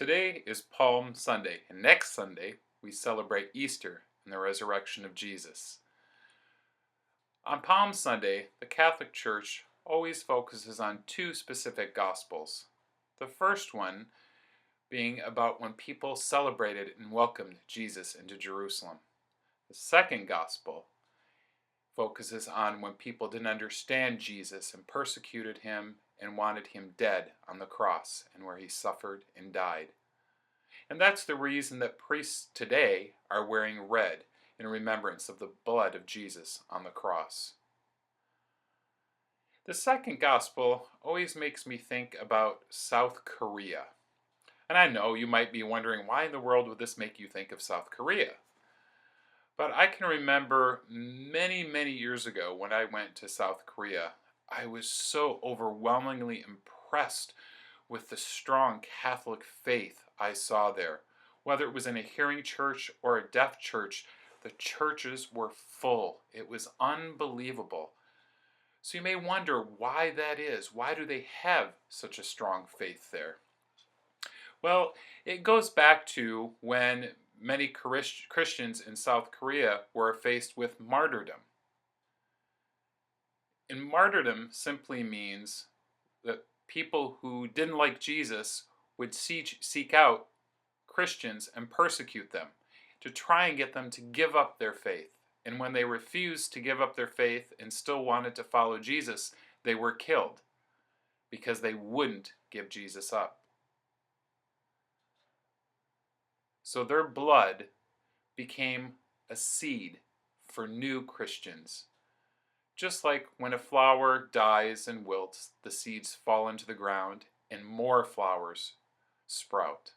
Today is Palm Sunday, and next Sunday we celebrate Easter and the resurrection of Jesus. On Palm Sunday, the Catholic Church always focuses on two specific Gospels. The first one being about when people celebrated and welcomed Jesus into Jerusalem. The second Gospel focuses on when people didn't understand Jesus and persecuted him and wanted him dead on the cross and where he suffered and died. And that's the reason that priests today are wearing red in remembrance of the blood of Jesus on the cross. The second gospel always makes me think about South Korea. And I know you might be wondering, why in the world would this make you think of South Korea? But I can remember many, many years ago when I went to South Korea, I was so overwhelmingly impressed with the strong Catholic faith I saw there. Whether it was in a hearing church or a deaf church, the churches were full. It was unbelievable. So you may wonder why that is. Why do they have such a strong faith there? Well, it goes back to when many Christians in South Korea were faced with martyrdom. And martyrdom simply means that people who didn't like Jesus would seek out Christians and persecute them to try and get them to give up their faith. And when they refused to give up their faith and still wanted to follow Jesus, they were killed because they wouldn't give Jesus up. So their blood became a seed for new Christians. Just like when a flower dies and wilts, the seeds fall into the ground and more flowers sprout.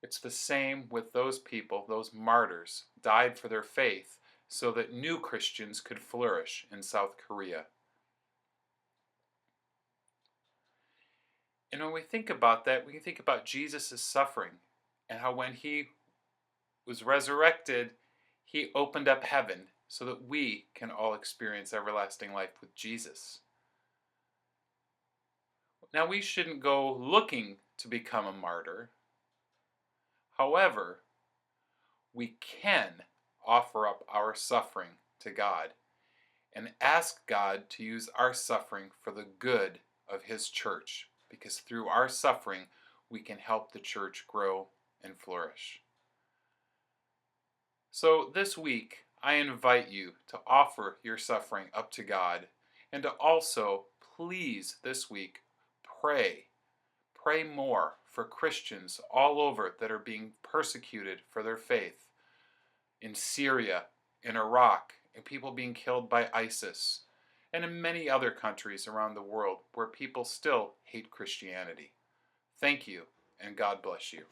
It's the same with those people, those martyrs, died for their faith so that new Christians could flourish in South Korea. And when we think about that, we can think about Jesus' suffering and how when he was resurrected, he opened up heaven so that we can all experience everlasting life with Jesus. Now, we shouldn't go looking to become a martyr. However, we can offer up our suffering to God and ask God to use our suffering for the good of his church, because through our suffering, we can help the church grow and flourish. So this week, I invite you to offer your suffering up to God and to also, please, this week, pray. Pray more for Christians all over that are being persecuted for their faith. In Syria, in Iraq, and people being killed by ISIS, and in many other countries around the world where people still hate Christianity. Thank you, and God bless you.